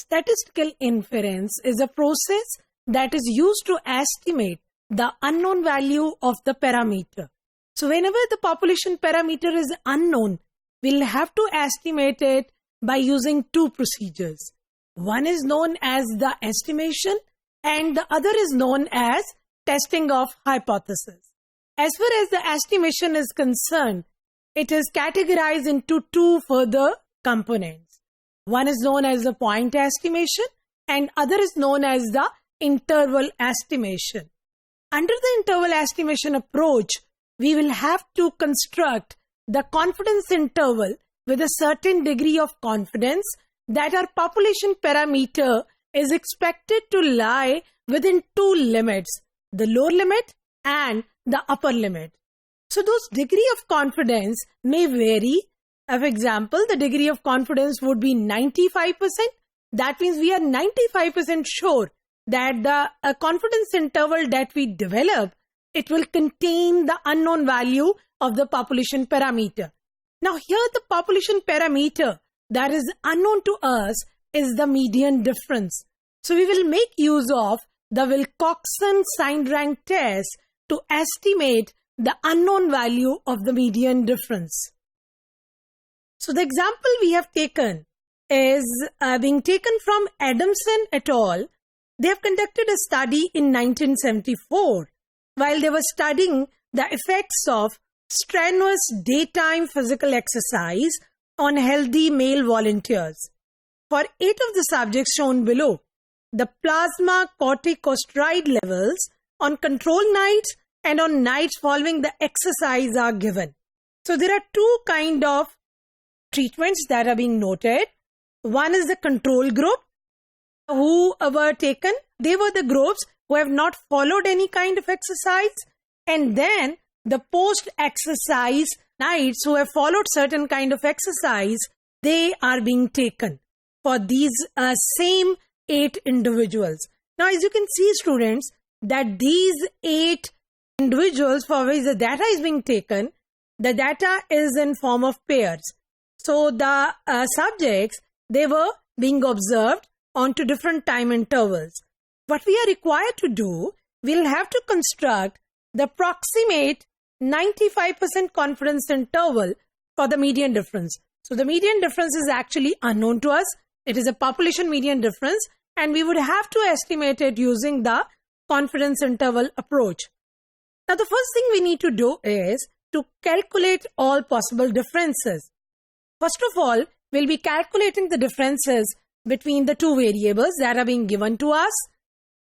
statistical inference is a process that is used to estimate the unknown value of the parameter. So whenever the population parameter is unknown, we'll have to estimate it by using two procedures. One is known as the estimation and the other is known as testing of hypothesis. As far as the estimation is concerned, it is categorized into two further components. One is known as the point estimation and other is known as the interval estimation. Under the interval estimation approach, we will have to construct the confidence interval with a certain degree of confidence that our population parameter is expected to lie within two limits, the lower limit and the upper limit. So those degree of confidence may vary. For example, the degree of confidence would be 95%. That means we are 95% sure that the confidence interval that we develop, it will contain the unknown value of the population parameter. Now here the population parameter that is unknown to us is the median difference. So we will make use of the Wilcoxon Signed Rank test to estimate the unknown value of the median difference. So the example we have taken is being taken from Adamson et al. They have conducted a study in 1974 while they were studying the effects of strenuous daytime physical exercise on healthy male volunteers. For 8 of the subjects shown below, the plasma corticosteroid levels on control nights and on nights following the exercise are given. So there are two kinds of treatments that are being noted. One is the control group who were taken. They were the groups who have not followed any kind of exercise, and then the post-exercise nights who have followed certain kind of exercise, they are being taken for these same 8 individuals. Now, as you can see, students, that these 8 individuals for which the data is being taken, the data is in form of pairs. So the subjects, they were being observed onto different time intervals. What we are required to do, we'll have to construct the approximate 95% confidence interval for the median difference. So the median difference is actually unknown to us. It is a population median difference and we would have to estimate it using the confidence interval approach. Now the first thing we need to do is to calculate all possible differences. First of all, we'll be calculating the differences between the two variables that are being given to us.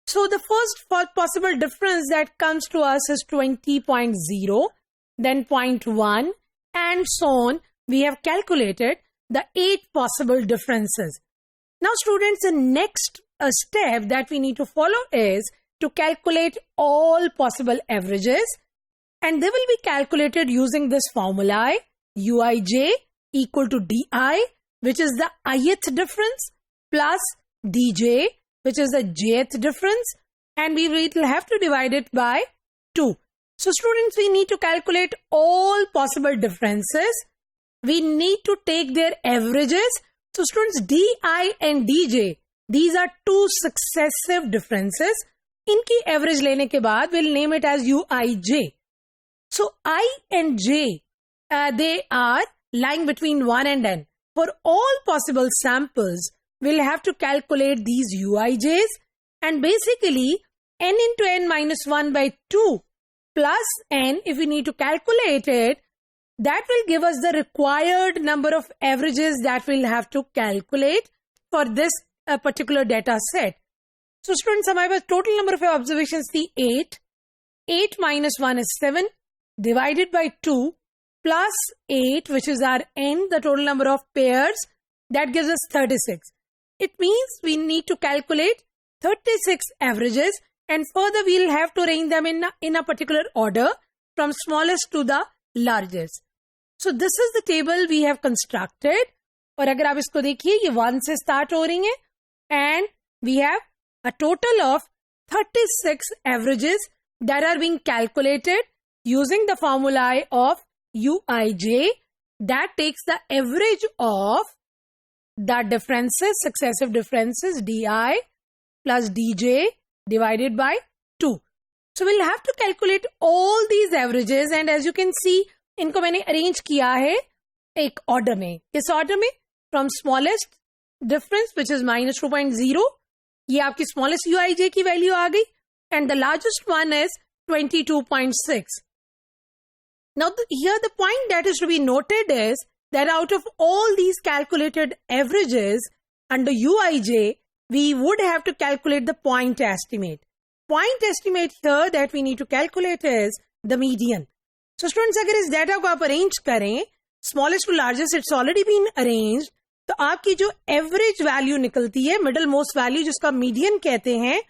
So the first possible difference that comes to us is 20.0, then 0.1 and so on. We have calculated the 8 possible differences. Now students, the next step that we need to follow is to calculate all possible averages, and they will be calculated using this formula Uij equal to Di, which is the ith difference, plus Dj, which is the jth difference, and we will have to divide it by 2. So students, we need to calculate all possible differences. We need to take their averages. So students, Di and Dj, these are 2 successive differences. इनकी average लेने के बाद we'll name it as Uij. So I and J, they are lying between 1 and n. For all possible samples, we'll have to calculate these Uijs, and basically n into n minus 1 by 2 plus n, if we need to calculate it, that will give us the required number of averages that we'll have to calculate for this particular data set. So students, हमारे पास total number of observations थी 8. 8 minus 1 is 7 divided by 2 plus 8, which is our n, the total number of pairs, that gives us 36. It means we need to calculate 36 averages, and further we'll have to arrange them in a particular order from smallest to the largest. So this is the table we have constructed. और अगर आप इसको देखिए, ये 1 से start हो रही हैं, and we have a total of 36 averages that are being calculated using the formula of Uij that takes the average of the differences, successive differences, di plus dj divided by 2. So we'll have to calculate all these averages, and as you can see, इनको मैंने arrange किया है एक order में. किस order में? From smallest difference, which is minus 2.0. ये आपकी smallest uij की value आ गई, and the largest one is 22.6. Now here the point that is to be noted is that out of all these calculated averages under uij, we would have to calculate the point estimate. Point estimate here that we need to calculate is the median. So students, अगर इस data को आप arrange करें, smallest to largest, it's already been arranged, तो आपकी जो average value निकलती है, middle most value जिसका median कहते हैं,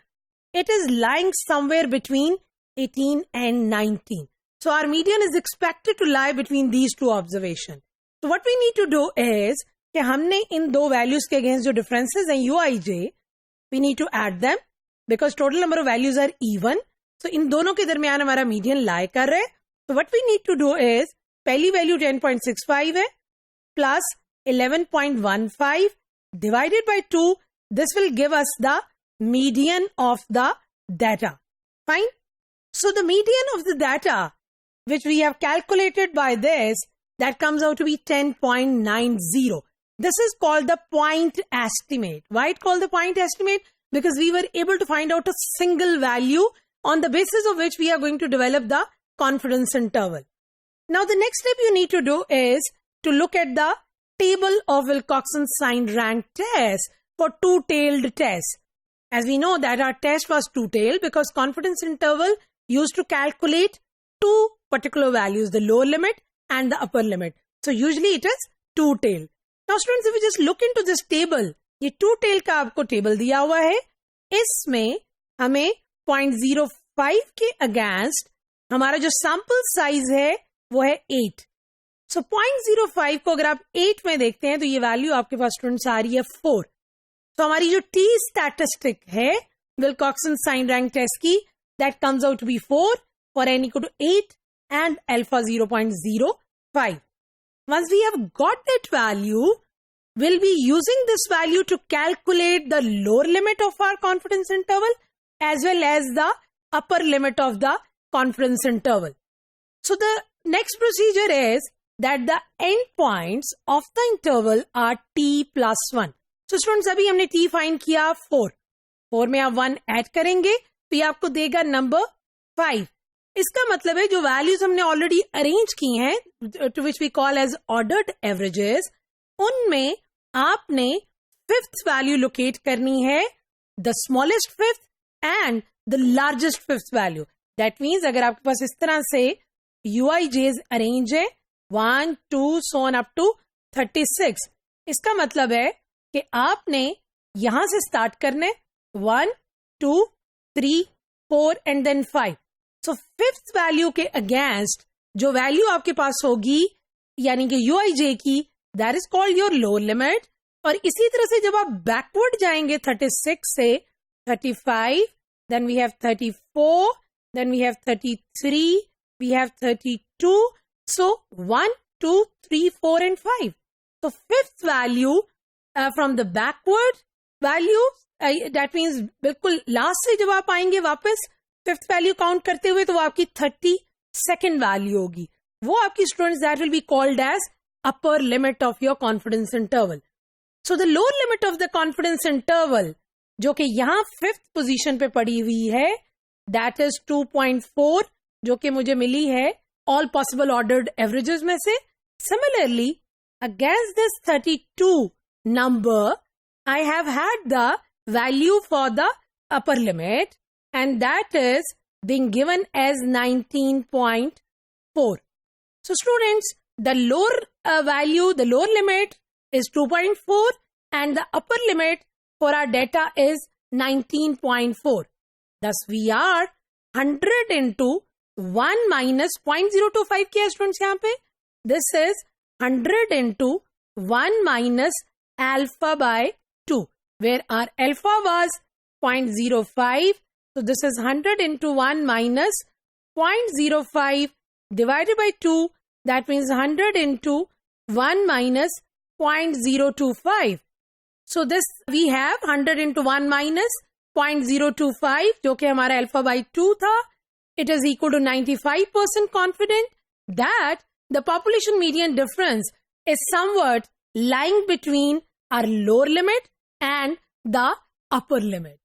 it is lying somewhere between 18 and 19. So our median is expected to lie between these two observations. So what we need to do is कि हमने इन दो values के against जो differences हैं uij, we need to add them because total number of values are even. So इन दोनों के दरमियान हमारा median lie कर रहा है. So what we need to do is पहली value 10.65 है plus 11.15 divided by 2. This will give us the median of the data. Fine. So the median of the data which we have calculated by this, that comes out to be 10.90. This is called the point estimate. Why it called the point estimate? Because we were able to find out a single value on the basis of which we are going to develop the confidence interval. Now the next step you need to do is to look at the table of Wilcoxon Signed Rank test for two-tailed test. As we know that our test was two-tailed because confidence interval used to calculate two particular values, the lower limit and the upper limit. So usually it is two-tailed. Now students, if you just look into this table, ये two-tail का आपको table दिया हुआ है. इसमें हमें 0.05 के against हमारा जो sample size है वो है 8. So 0.05 को अगर आप 8 में देखते हैं तो ये value आपके पास students आ रही है 4. So हमारी जो T statistic है Wilcoxon Signed Rank test की, that comes out to be 4 for n equal to 8 and alpha 0.05. Once we have got that value, we'll be using this value to calculate the lower limit of our confidence interval as well as the upper limit of the confidence interval. So the next procedure is that the endpoints of the interval are t plus 1. So students, अभी हमने t find किया 4. 4 में आप 1 add करेंगे तो ये आपको देगा number 5. इसका मतलब है जो values हमने already arrange की हैं to which we call as ordered averages, उनमें आपने fifth value locate करनी है, the smallest fifth and the largest fifth value. That means अगर आपके पास इस तरह से uij's arrange है 1, 2, so on up to 36, इसका मतलब है कि आपने यहां से start करने 1, 2, 3, 4 and then 5. So fifth value के against जो value आपके पास होगी यानी कि uij की, that is called your lower limit. और इसी तरह से जब आप backward जाएंगे 36 से 35, then we have 34, then we have 33, we have 32. So 1, 2, 3, 4 and 5. So fifth value from the backward value, that means बिल्कुल last से जब आप आएंगे वापस fifth value count करते हुए तो वो आपकी 32nd value होगी. वो आपकी students that will be called as upper limit of your confidence interval. So the lower limit of the confidence interval जो कि यहाँ fifth position पे पड़ी हुई है, that is 2.4 जो कि मुझे मिली है all possible ordered averages में से. Similarly, against this 32 number, I have had the value for the upper limit and that is being given as 19.4. So students, the lower value, the lower limit is 2.4 and the upper limit for our data is 19.4. Thus we are 100 into 1 minus 0.025 किया students यहाँ पे. This is 100 into 1 minus alpha by 2, where our alpha was 0.05. So this is 100 into 1 minus 0.05 divided by 2. That means 100 into 1 minus 0.025. So this we have 100 into 1 minus 0.025 जो कि हमारा alpha by 2 था. It is equal to 95% confident that the population median difference is somewhat lying between our lower limit and the upper limit.